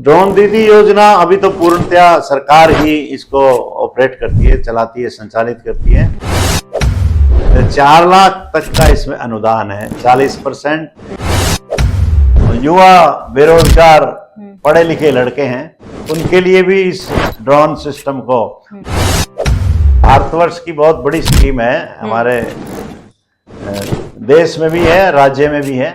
Drone दीदी योजना अभी तो पूर्णतया सरकार ही इसको ऑपरेट करती है, चलाती है, संचालित करती है। 4 लाख तक का इसमें अनुदान है। 40% युवा बेरोजगार पढ़े लिखे लड़के हैं, उनके लिए भी इस ड्रोन सिस्टम को, भारतवर्ष की बहुत बड़ी स्कीम है, हमारे देश में भी है, राज्य में भी है।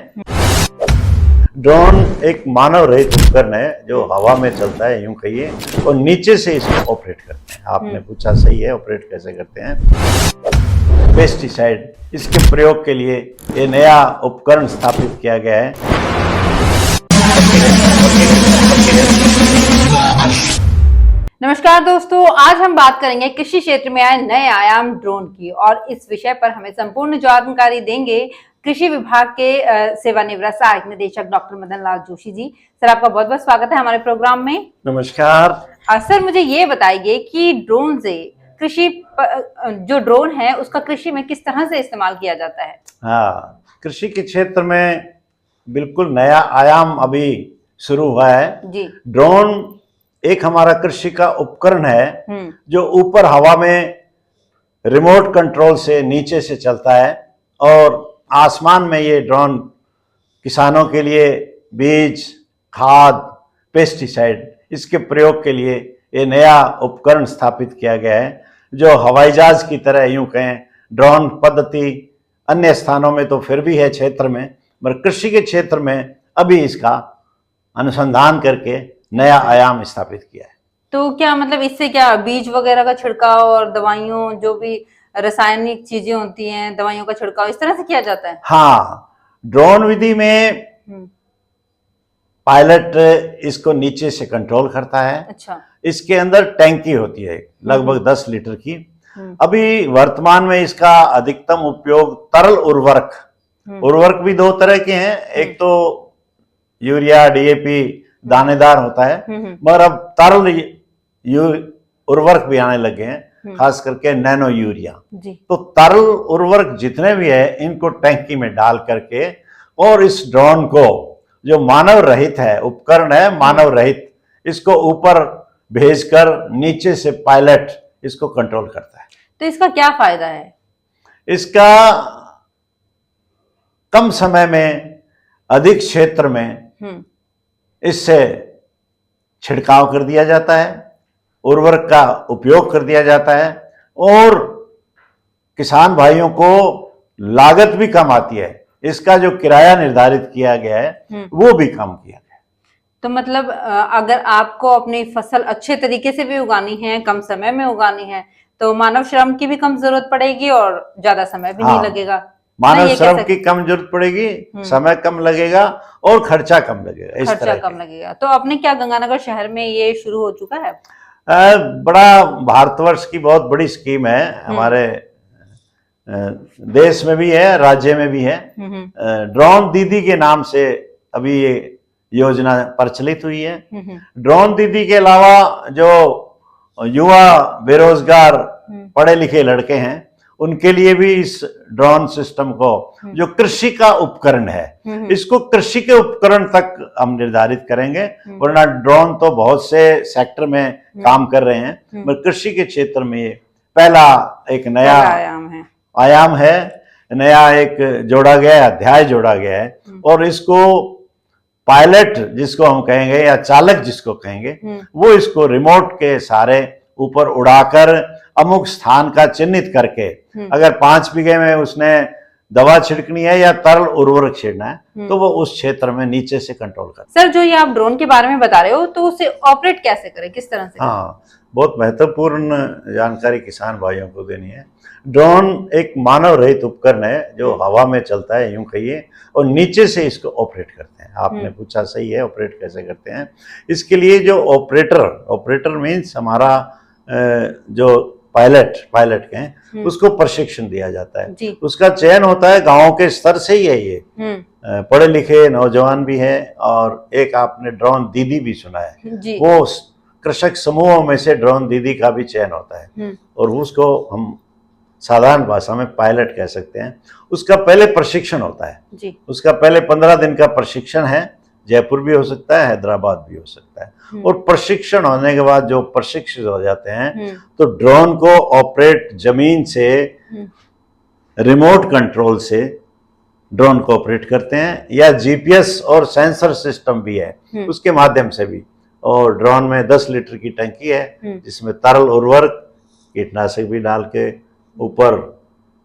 ड्रोन एक मानव रहित उपकरण है जो हवा में चलता है, यूं कहिए, और नीचे से इसको ऑपरेट करते हैं। आपने पूछा, सही है, ऑपरेट कैसे करते हैं। पेस्टिसाइड, इसके प्रयोग के लिए ये नया उपकरण स्थापित किया गया है। नमस्कार दोस्तों, आज हम बात करेंगे कृषि क्षेत्र में आए नए आयाम ड्रोन की, और इस विषय पर हमें संपूर्ण जानकारी देंगे कृषि विभाग के सेवानिवृत्त सहायक निदेशक डॉक्टर मदन लाल जोशी जी। सर, आपका बहुत बहुत स्वागत है हमारे प्रोग्राम में। नमस्कार। सर, मुझे ये बताइए कि ड्रोन से कृषि, जो ड्रोन है उसका कृषि में किस तरह से इस्तेमाल किया जाता है? हाँ, कृषि के क्षेत्र में बिल्कुल नया आयाम अभी शुरू हुआ है जी। ड्रोन एक हमारा कृषि का उपकरण है जो ऊपर हवा में रिमोट कंट्रोल से नीचे से चलता है, और आसमान में ये ड्रोन किसानों के लिए बीज, खाद, पेस्टिसाइड, इसके प्रयोग के लिए ये नया उपकरण स्थापित किया गया है, जो हवाई जहाज की तरह, यूं कहें, ड्रोन पद्धति अन्य स्थानों में तो फिर भी है क्षेत्र में, मगर कृषि के क्षेत्र में अभी इसका अनुसंधान करके नया आयाम स्थापित किया है। तो क्या मतलब इससे क्या बीज वगैरह का छिड़काव और दवाइयों, जो भी रासायनिक चीजें होती हैं, दवाइयों का छिड़काव इस तरह से किया जाता है? हाँ, ड्रोन विधि में पायलट इसको नीचे से कंट्रोल करता है। अच्छा। इसके अंदर टैंकी होती है लगभग 10 लीटर की। अभी वर्तमान में इसका अधिकतम उपयोग तरल उर्वरक भी 2 तरह के हैं। एक तो यूरिया, डीएपी दानेदार होता है, मगर अब तरल उर्वरक भी आने लगे हैं, खास करके नैनो यूरिया। तो तरल उर्वरक जितने भी है, इनको टैंकी में डाल करके, और इस ड्रोन को, जो मानव रहित है, उपकरण है मानव रहित, इसको ऊपर भेजकर नीचे से पायलट इसको कंट्रोल करता है। तो इसका क्या फायदा है? इसका कम समय में अधिक क्षेत्र में इससे छिड़काव कर दिया जाता है, उर्वरक का उपयोग कर दिया जाता है, और किसान भाइयों को लागत भी कम आती है। इसका जो किराया निर्धारित किया गया है वो भी कम किया गया है। तो मतलब अगर आपको अपनी फसल अच्छे तरीके से भी उगानी है, कम समय में उगानी है, तो मानव श्रम की भी कम जरूरत पड़ेगी और ज्यादा समय भी नहीं लगेगा। मानव श्रम की कम जरूरत पड़ेगी, समय कम लगेगा और खर्चा कम लगेगा। खर्चा कम लगेगा। तो अपने क्या गंगानगर शहर में ये शुरू हो चुका है? बड़ा भारतवर्ष की बहुत बड़ी स्कीम है, हमारे देश में भी है, राज्य में भी है। ड्रोन दीदी के नाम से अभी ये योजना प्रचलित हुई है। ड्रोन दीदी के अलावा जो युवा बेरोजगार पढ़े लिखे लड़के हैं, उनके लिए भी इस ड्रोन सिस्टम को, जो कृषि का उपकरण है, इसको कृषि के उपकरण तक हम निर्धारित करेंगे, वरना ड्रोन तो बहुत से सेक्टर में काम कर रहे हैं, मगर कृषि के क्षेत्र में पहला एक नया आयाम है, नया एक जोड़ा गया है, अध्याय जोड़ा गया है। और इसको पायलट जिसको हम कहेंगे, या चालक जिसको कहेंगे, वो इसको रिमोट के सहारे ऊपर उड़ाकर अमुक स्थान का चिन्हित करके, अगर 5 बीघे में उसने दवा छिड़कनी है या तरल उर्वरक छेड़ना है, तो वो उस क्षेत्र में नीचे से कंट्रोल करता है। सर, जो ये आप ड्रोन के बारे में बता रहे हो, तो उसे ऑपरेट कैसे करें, किस तरह से? हाँ, बहुत महत्वपूर्ण जानकारी किसान भाइयों को देनी है। ड्रोन एक मानव रहित उपकरण है जो हवा में चलता है, यूं कहिए, और नीचे से इसको ऑपरेट करते हैं। आपने पूछा, सही है, ऑपरेट कैसे करते हैं। इसके लिए जो ऑपरेटर मीन्स हमारा जो पायलट के हैं, उसको प्रशिक्षण दिया जाता है। उसका चयन होता है गांवों के स्तर से ही है। ये पढ़े लिखे नौजवान भी है, और एक आपने ड्रोन दीदी भी सुना है, वो कृषक समूहों में से ड्रोन दीदी का भी चयन होता है, और उसको हम साधारण भाषा में पायलट कह सकते हैं। उसका पहले प्रशिक्षण होता है। उसका पहले 15 दिन का प्रशिक्षण है, जयपुर भी हो सकता है, हैदराबाद भी हो सकता है। और प्रशिक्षण होने के बाद जो प्रशिक्षित हो जाते हैं तो ड्रोन को ऑपरेट जमीन से रिमोट कंट्रोल से ड्रोन को ऑपरेट करते हैं, या जीपीएस और सेंसर सिस्टम भी है उसके माध्यम से भी। और ड्रोन में 10 लीटर की टंकी है जिसमें तरल उर्वरक कीटनाशक भी डाल के ऊपर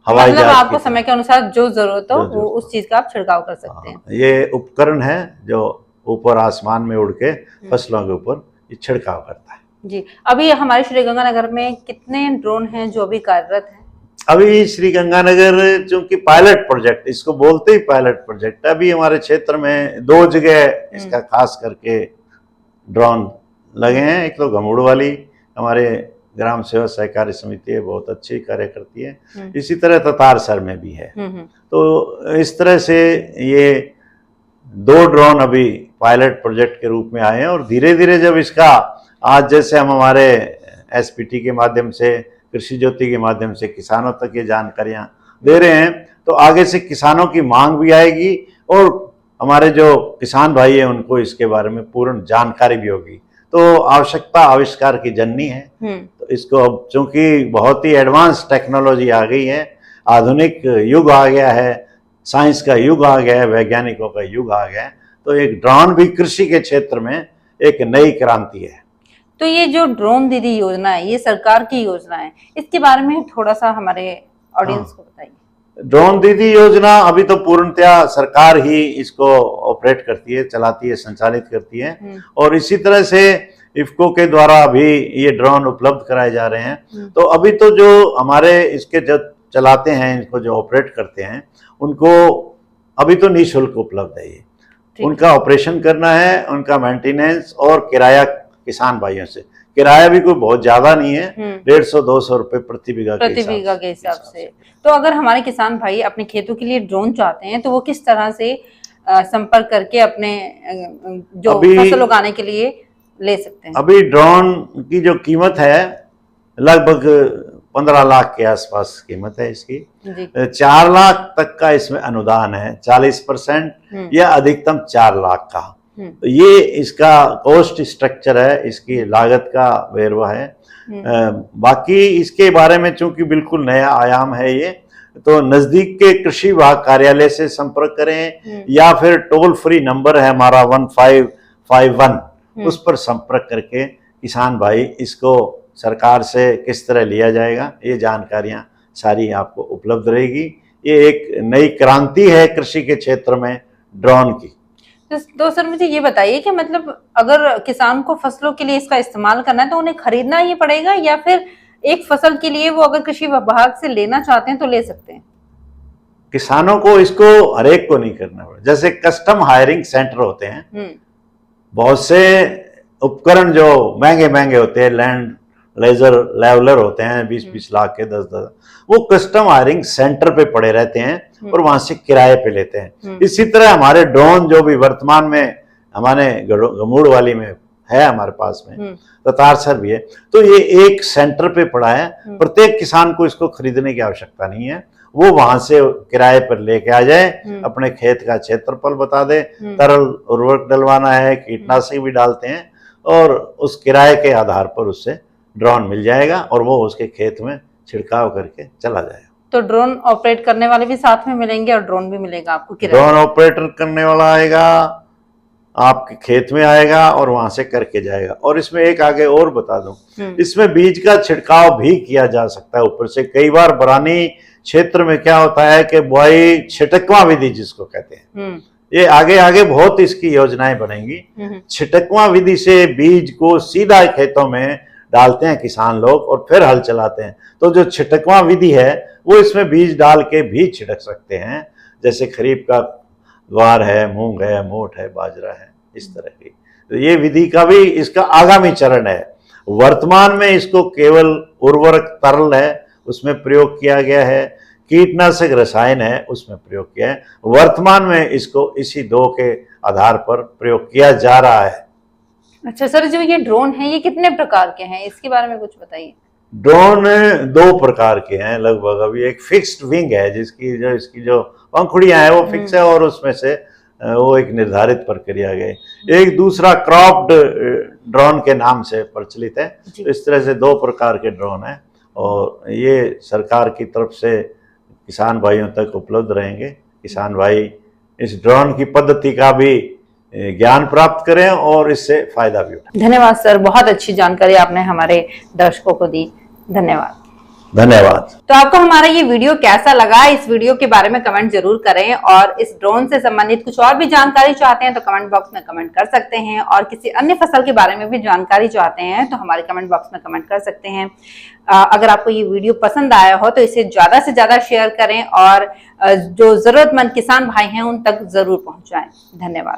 हवाई मतलब जहाज आपको समय के अनुसार जो जरूरत हो वो उस चीज का आप छिड़काव कर सकते हैं। ये उपकरण है जो ऊपर आसमान में उड़ के फसलों के ऊपर ये छिड़काव करता है। जी, अभी हमारे श्रीगंगानगर में कितने ड्रोन हैं जो अभी कार्यरत हैं? अभी श्रीगंगानगर चूंकि पायलट प्रोजेक्ट, इसको बोलते ही पायलट प्रोजेक्ट, अभी हमारे क्षेत्र में 2 जगह इसका खास करके ड्रोन लगे हैं। एक तो घमुड़ वाली हमारे ग्राम सेवा सहकारी समिति है, बहुत अच्छी कार्य करती है। इसी तरह ततारसर में भी है। तो इस तरह से ये 2 ड्रोन अभी पायलट प्रोजेक्ट के रूप में आए हैं। और धीरे धीरे जब इसका आज जैसे हम हमारे एसपीटी के माध्यम से, कृषि ज्योति के माध्यम से किसानों तक ये जानकारियां दे रहे हैं, तो आगे से किसानों की मांग भी आएगी और हमारे जो किसान भाई हैं उनको इसके बारे में पूर्ण जानकारी भी होगी। तो आवश्यकता आविष्कार की जननी है। तो इसको अब चूंकि बहुत ही एडवांस टेक्नोलॉजी आ गई है, आधुनिक युग आ गया है, साइंस का युग आ गया है, वैज्ञानिकों का युग आ गया है, तो एक ड्रोन भी कृषि के क्षेत्र में एक नई क्रांति है। तो ये जो ड्रोन दीदी योजना है, ये सरकार की योजना है, इसके बारे में थोड़ा सा हमारे ऑडियंस को बताइए। ड्रोन दीदी योजना अभी तो पूर्णतया सरकार ही इसको ऑपरेट करती है, चलाती है, संचालित करती है। और इसी तरह से इफ्को के द्वारा भी ये ड्रोन उपलब्ध कराए जा रहे हैं। तो अभी तो जो हमारे इसके जो चलाते हैं, इनको जो ऑपरेट करते हैं, उनको अभी तो निःशुल्क उपलब्ध है। ये उनका ऑपरेशन करना है, उनका मेंटेनेंस और किराया किसान भाइयों से। किराया भी कोई बहुत ज्यादा नहीं है, 150-200 रुपए प्रति बीघा के हिसाब से। तो अगर हमारे किसान भाई अपने खेतों के लिए ड्रोन चाहते हैं तो वो किस तरह से संपर्क करके अपने जो फसल उगाने के लिए ले सकते हैं? अभी ड्रोन की जो कीमत है लगभग 15 लाख के आसपास कीमत है इसकी। 4 लाख तक का इसमें अनुदान है, 40% या अधिकतम 4 लाख का। तो ये इसका कॉस्ट स्ट्रक्चर है, इसकी लागत का वेरवा है। बाकी इसके बारे में चूंकि बिल्कुल नया आयाम है ये, तो नजदीक के कृषि विभाग कार्यालय से संपर्क करें या फिर टोल फ्री नंबर है हमारा 1551, उस पर संपर्क करके किसान भाई इसको सरकार से किस तरह लिया जाएगा, ये जानकारियां सारी आपको उपलब्ध रहेगी। ये एक नई क्रांति है कृषि के क्षेत्र में ड्रोन की। तो सर मुझे ये बताइए कि मतलब अगर किसान को फसलों के लिए इसका इस्तेमाल करना है तो उन्हें खरीदना ही पड़ेगा, या फिर एक फसल के लिए वो अगर कृषि विभाग से लेना चाहते हैं तो ले सकते हैं? किसानों को इसको हरेक को नहीं करना पड़ेगा। जैसे कस्टम हायरिंग सेंटर होते हैं, बहुत से उपकरण जो महंगे महंगे होते हैं, लैंड लेजर लेवलर होते हैं 20-20 लाख के, 10-10, वो कस्टम हायरिंग सेंटर पे पड़े रहते हैं और वहां से किराए पे लेते हैं। इसी तरह हमारे ड्रोन जो भी वर्तमान में हमारे गमूड़ वाली में है, हमारे पास में ततारसर भी है, तो ये एक सेंटर पे पड़ा है। प्रत्येक किसान को इसको खरीदने की आवश्यकता नहीं है, वो वहां से किराए पर लेके आ जाए, अपने खेत का क्षेत्रफल बता दे, तरल उर्वरक डलवाना है, कीटनाशक भी डालते हैं, और उस किराए के आधार पर उससे ड्रोन मिल जाएगा और वो उसके खेत में छिड़काव करके चला जाएगा। तो ड्रोन ऑपरेट करने वाले भी साथ में मिलेंगे और ड्रोन भी मिलेगा आपको? ड्रोन ऑपरेटर करने वाला आएगा, आपके खेत में आएगा और वहां से करके जाएगा। और इसमें एक आगे और बता दूं, इसमें बीज का छिड़काव भी किया जा सकता है ऊपर से। कई बार बरानी क्षेत्र में क्या होता है कि बुआई छिटकवा विधि जिसको कहते हैं, ये आगे आगे बहुत इसकी योजनाएं बनेंगी। छिटकवा विधि से बीज को सीधा खेतों में डालते हैं किसान लोग और फिर हल चलाते हैं। तो जो छिटकवा विधि है वो इसमें बीज डाल के भी छिड़क सकते हैं, जैसे खरीफ का ग्वार है, मूंग है, मोठ है, बाजरा है, इस तरह की। तो ये विधि का भी इसका आगामी चरण है। वर्तमान में इसको केवल उर्वरक तरल है उसमें प्रयोग किया गया है, कीटनाशक रसायन है उसमें प्रयोग किया है। वर्तमान में इसको इसी 2 के आधार पर प्रयोग किया जा रहा है। अच्छा सर, जो ये ड्रोन है ये कितने प्रकार के हैं, इसके बारे में कुछ बताइए। ड्रोन 2 प्रकार के हैं लगभग। अभी एक फिक्स्ड विंग है इसकी जो पंखुड़ियां है वो फिक्स है, और उसमें से वो एक निर्धारित प्रक्रिया गई। एक दूसरा क्रॉप्ड ड्रोन के नाम से प्रचलित है। तो इस तरह से 2 प्रकार के ड्रोन हैं और ये सरकार की तरफ से किसान भाइयों तक उपलब्ध रहेंगे। किसान भाई इस ड्रोन की पद्धति का भी ज्ञान प्राप्त करें और इससे फायदा भी उठाएं। धन्यवाद सर, बहुत अच्छी जानकारी आपने हमारे दर्शकों को दी। धन्यवाद। धन्यवाद। तो आपको हमारा ये वीडियो कैसा लगा, इस वीडियो के बारे में कमेंट जरूर करें और इस ड्रोन से संबंधित कुछ और भी जानकारी चाहते हैं तो कमेंट बॉक्स में कमेंट कर सकते हैं और किसी अन्य फसल के बारे में भी जानकारी चाहते हैं तो हमारे कमेंट बॉक्स में कमेंट कर सकते हैं। अगर आपको ये वीडियो पसंद आया हो तो इसे ज्यादा से ज्यादा शेयर करें और जो जरूरतमंद किसान भाई हैं उन तक जरूर पहुंचाएं। धन्यवाद।